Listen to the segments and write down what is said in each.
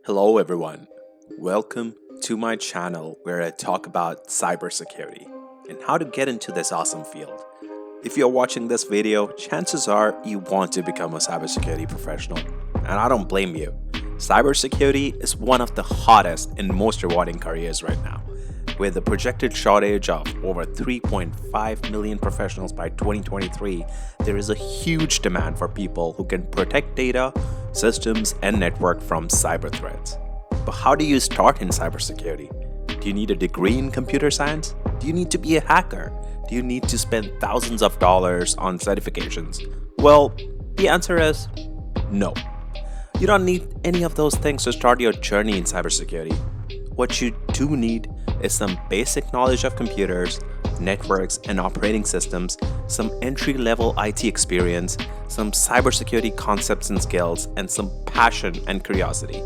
Hello everyone. Welcome to my channel where I talk about cybersecurity and how to get into this awesome field. If you're watching this video, chances are you want to become a cybersecurity professional, and I don't blame you. Cybersecurity is one of the hottest and most rewarding careers right now. With a projected shortage of over 3.5 million professionals by 2023, there is a huge demand for people who can protect data, systems, and network from cyber threats. But how do you start in cybersecurity? Do you need a degree in computer science? Do you need to be a hacker? Do you need to spend thousands of dollars on certifications? Well, the answer is no. You don't need any of those things to start your journey in cybersecurity. What you do need is some basic knowledge of computers, networks, and operating systems, some entry-level IT experience, some cybersecurity concepts and skills, and some passion and curiosity.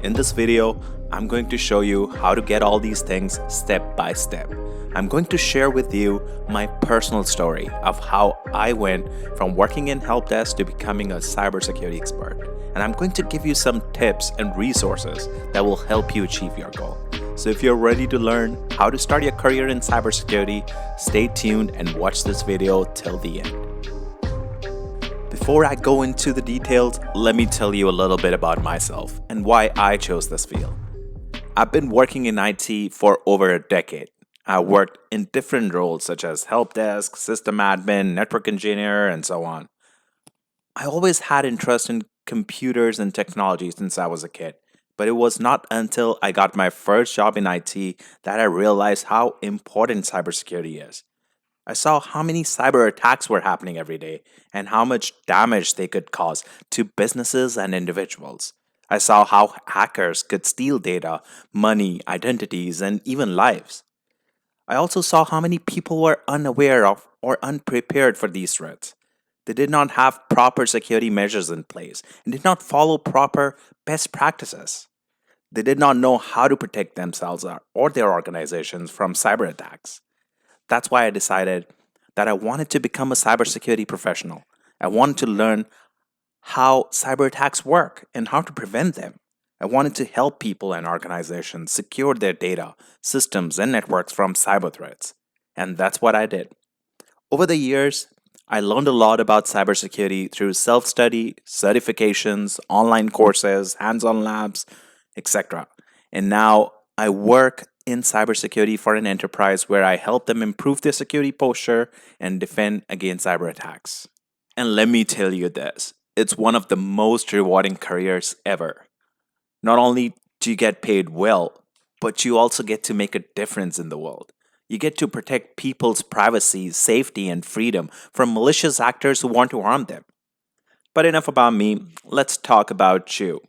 In this video, I'm going to show you how to get all these things step by step. I'm going to share with you my personal story of how I went from working in help desk to becoming a cybersecurity expert. And I'm going to give you some tips and resources that will help you achieve your goal. So if you're ready to learn how to start your career in cybersecurity, stay tuned and watch this video till the end. Before I go into the details, let me tell you a little bit about myself and why I chose this field. I've been working in IT for over a decade. I worked in different roles such as help desk, system admin, network engineer, and so on. I always had interest in computers and technology since I was a kid, but it was not until I got my first job in IT that I realized how important cybersecurity is. I saw how many cyber attacks were happening every day and how much damage they could cause to businesses and individuals. I saw how hackers could steal data, money, identities, and even lives. I also saw how many people were unaware of or unprepared for these threats. They did not have proper security measures in place and did not follow proper best practices. They did not know how to protect themselves or their organizations from cyber attacks. That's why I decided that I wanted to become a cybersecurity professional. I wanted to learn how cyber attacks work and how to prevent them. I wanted to help people and organizations secure their data, systems, and networks from cyber threats. And that's what I did. Over the years, I learned a lot about cybersecurity through self-study, certifications, online courses, hands-on labs, etc. And now I work in cybersecurity for an enterprise where I help them improve their security posture and defend against cyber attacks. And let me tell you this, it's one of the most rewarding careers ever. Not only do you get paid well, but you also get to make a difference in the world. You get to protect people's privacy, safety, and freedom from malicious actors who want to harm them. But enough about me, let's talk about you.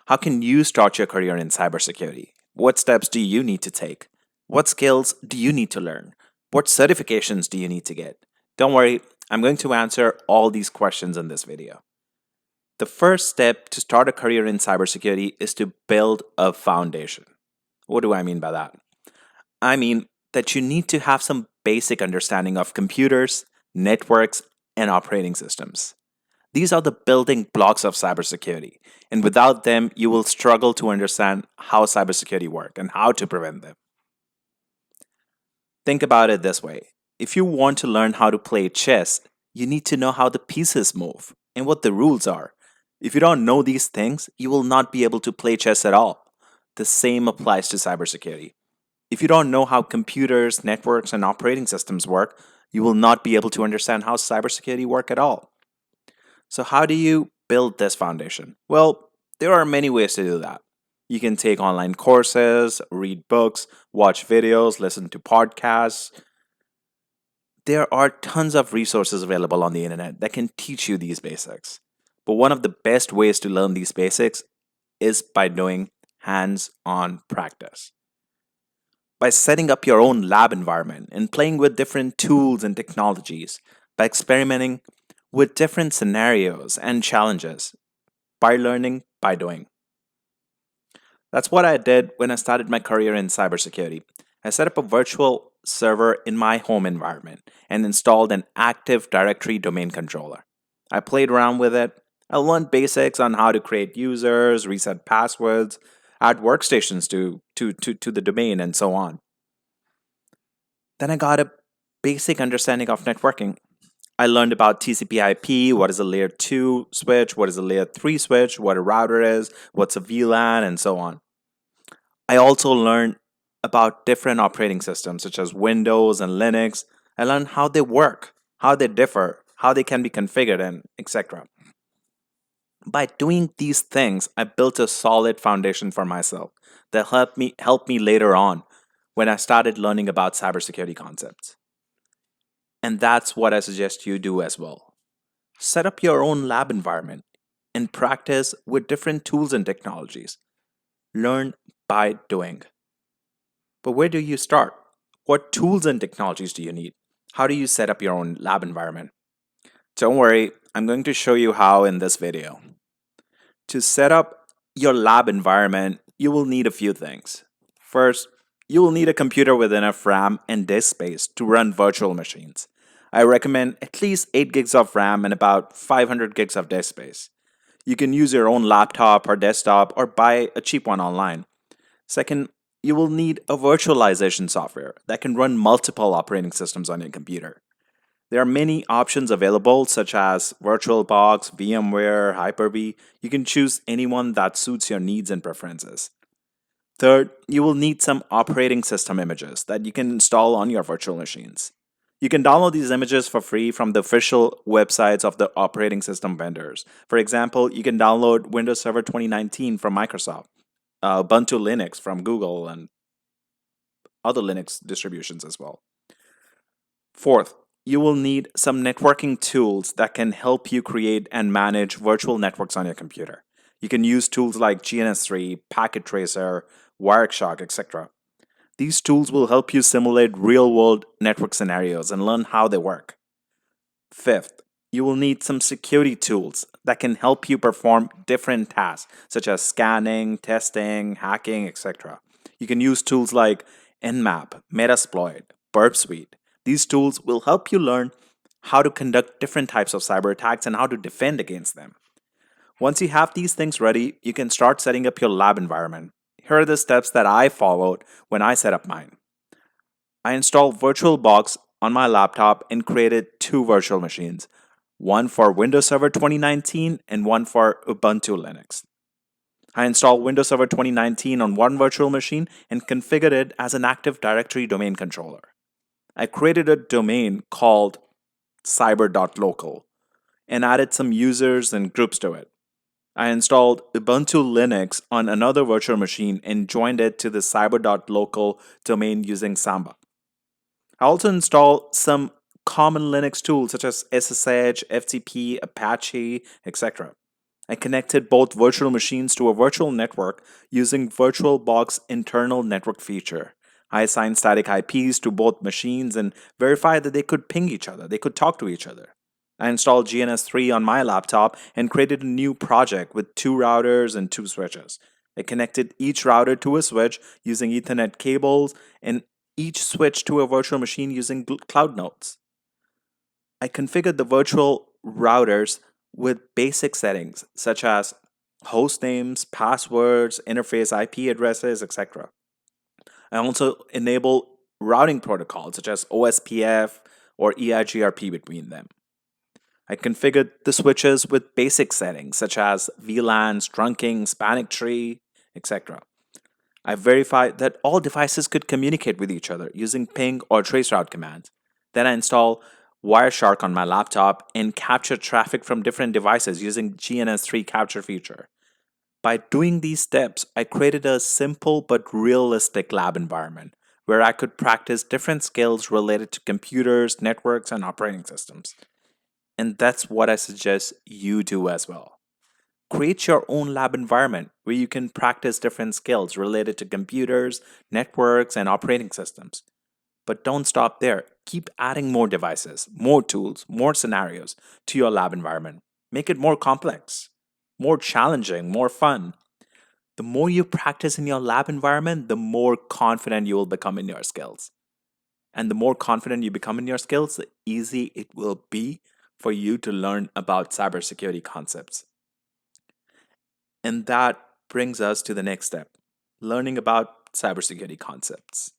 How can you start your career in cybersecurity? What steps do you need to take? What skills do you need to learn? What certifications do you need to get? Don't worry, I'm going to answer all these questions in this video. The first step to start a career in cybersecurity is to build a foundation. What do I mean by that? I mean that you need to have some basic understanding of computers, networks, and operating systems. These are the building blocks of cybersecurity, and without them, you will struggle to understand how cybersecurity works and how to prevent them. Think about it this way. If you want to learn how to play chess, you need to know how the pieces move and what the rules are. If you don't know these things, you will not be able to play chess at all. The same applies to cybersecurity. If you don't know how computers, networks, and operating systems work, you will not be able to understand how cybersecurity works at all. So how do you build this foundation? Well, there are many ways to do that. You can take online courses, read books, watch videos, listen to podcasts. There are tons of resources available on the internet that can teach you these basics. But one of the best ways to learn these basics is by doing hands-on practice. By setting up your own lab environment and playing with different tools and technologies, by experimenting with different scenarios and challenges, by learning by doing. That's what I did when I started my career in cybersecurity. I set up a virtual server in my home environment and installed an Active Directory domain controller. I played around with it. I learned basics on how to create users, reset passwords, add workstations to the domain, and so on. Then I got a basic understanding of networking. I learned about TCP/IP, what is a layer 2 switch, what is a layer 3 switch, what a router is, what's a VLAN, and so on. I also learned about different operating systems such as Windows and Linux. I learned how they work, how they differ, how they can be configured, and etc. By doing these things, I built a solid foundation for myself that helped me later on when I started learning about cybersecurity concepts. And that's what I suggest you do as well. Set up your own lab environment and practice with different tools and technologies. Learn by doing. But where do you start? What tools and technologies do you need? How do you set up your own lab environment? Don't worry, I'm going to show you how in this video. To set up your lab environment, you will need a few things. First, you will need a computer with enough RAM and disk space to run virtual machines. I recommend at least 8 gigs of RAM and about 500 gigs of disk space. You can use your own laptop or desktop or buy a cheap one online. Second, you will need a virtualization software that can run multiple operating systems on your computer. There are many options available, such as VirtualBox, VMware, Hyper-V. You can choose anyone that suits your needs and preferences. Third, you will need some operating system images that you can install on your virtual machines. You can download these images for free from the official websites of the operating system vendors. For example, you can download Windows Server 2019 from Microsoft, Ubuntu Linux from Google, and other Linux distributions as well. Fourth, you will need some networking tools that can help you create and manage virtual networks on your computer. You can use tools like GNS3, Packet Tracer, Wireshark, etc. These tools will help you simulate real-world network scenarios and learn how they work. Fifth, you will need some security tools that can help you perform different tasks, such as scanning, testing, hacking, etc. You can use tools like Nmap, Metasploit, Burp Suite. These tools will help you learn how to conduct different types of cyber attacks and how to defend against them. Once you have these things ready, you can start setting up your lab environment. Here are the steps that I followed when I set up mine. I installed VirtualBox on my laptop and created 2 virtual machines, one for Windows Server 2019 and one for Ubuntu Linux. I installed Windows Server 2019 on one virtual machine and configured it as an Active Directory domain controller. I created a domain called cyber.local and added some users and groups to it. I installed Ubuntu Linux on another virtual machine and joined it to the cyber.local domain using Samba. I also installed some common Linux tools such as SSH, FTP, Apache, etc. I connected both virtual machines to a virtual network using VirtualBox internal network feature. I assigned static IPs to both machines and verified that they could ping each other, they could talk to each other. I installed GNS3 on my laptop and created a new project with 2 routers and 2 switches. I connected each router to a switch using Ethernet cables and each switch to a virtual machine using cloud nodes. I configured the virtual routers with basic settings such as host names, passwords, interface IP addresses, etc. I also enable routing protocols such as OSPF or EIGRP between them. I configured the switches with basic settings such as VLANs, trunking, spanning tree, etc. I verified that all devices could communicate with each other using ping or traceroute commands. Then I installed Wireshark on my laptop and captured traffic from different devices using GNS3 capture feature. By doing these steps, I created a simple but realistic lab environment where I could practice different skills related to computers, networks, and operating systems. And that's what I suggest you do as well. Create your own lab environment where you can practice different skills related to computers, networks, and operating systems. But don't stop there. Keep adding more devices, more tools, more scenarios to your lab environment. Make it more complex, more challenging, more fun. The more you practice in your lab environment, the more confident you will become in your skills. And the more confident you become in your skills, the easy it will be for you to learn about cybersecurity concepts. And that brings us to the next step, learning about cybersecurity concepts.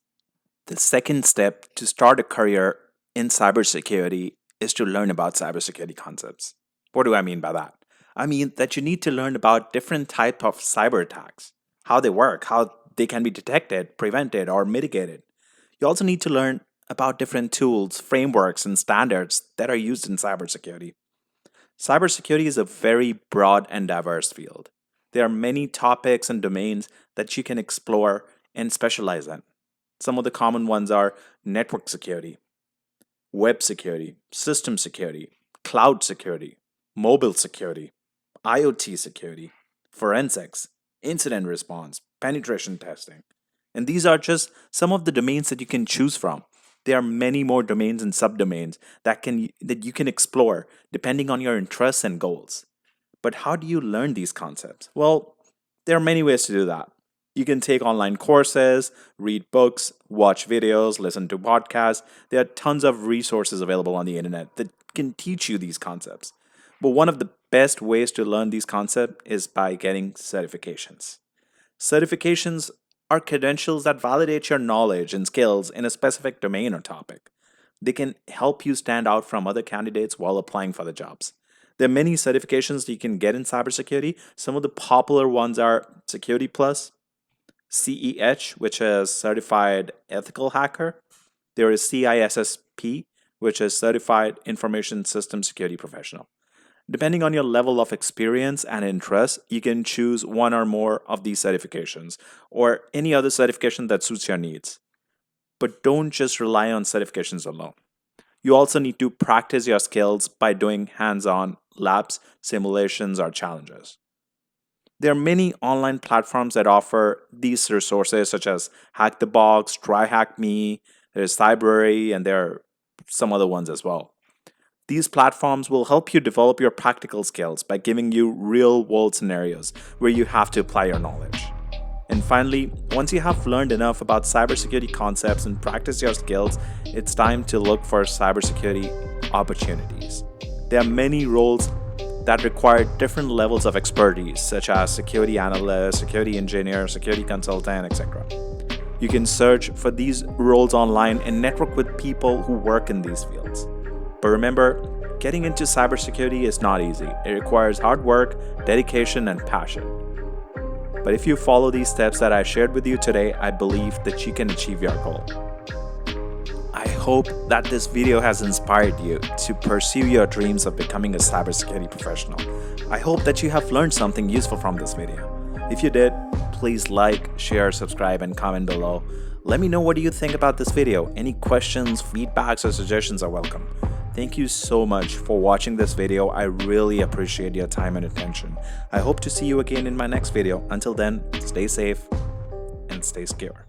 The second step to start a career in cybersecurity is to learn about cybersecurity concepts. What do I mean by that? I mean that you need to learn about different types of cyber attacks, how they work, how they can be detected, prevented, or mitigated. You also need to learn about different tools, frameworks, and standards that are used in cybersecurity. Cybersecurity is a very broad and diverse field. There are many topics and domains that you can explore and specialize in. Some of the common ones are network security, web security, system security, cloud security, mobile security, IoT security, forensics, incident response, penetration testing. And these are just some of the domains that you can choose from. There are many more domains and subdomains that you can explore depending on your interests and goals. But how do you learn these concepts? Well, there are many ways to do that. You can take online courses, read books, watch videos, listen to podcasts. There are tons of resources available on the internet that can teach you these concepts. But one of the best ways to learn these concepts is by getting certifications. Certifications are credentials that validate your knowledge and skills in a specific domain or topic. They can help you stand out from other candidates while applying for the jobs. There are many certifications that you can get in cybersecurity. Some of the popular ones are Security Plus, CEH, which is Certified Ethical Hacker. There is CISSP, which is Certified Information System Security Professional. Depending on your level of experience and interest, you can choose one or more of these certifications or any other certification that suits your needs. But don't just rely on certifications alone. You also need to practice your skills by doing hands-on labs, simulations, or challenges. There are many online platforms that offer these resources, such as Hack the Box, Try Hack Me, there's Cybrary, and there are some other ones as well. These platforms will help you develop your practical skills by giving you real-world scenarios where you have to apply your knowledge. And finally, once you have learned enough about cybersecurity concepts and practice your skills, it's time to look for cybersecurity opportunities. There are many roles that require different levels of expertise, such as security analyst, security engineer, security consultant, etc. You can search for these roles online and network with people who work in these fields. But remember, getting into cybersecurity is not easy. It requires hard work, dedication, and passion. But if you follow these steps that I shared with you today, I believe that you can achieve your goal. I hope that this video has inspired you to pursue your dreams of becoming a cybersecurity professional. I hope that you have learned something useful from this video. If you did, please like, share, subscribe, and comment below. Let me know what you think about this video. Any questions, feedbacks, or suggestions are welcome. Thank you so much for watching this video. I really appreciate your time and attention. I hope to see you again in my next video. Until then, stay safe and stay secure.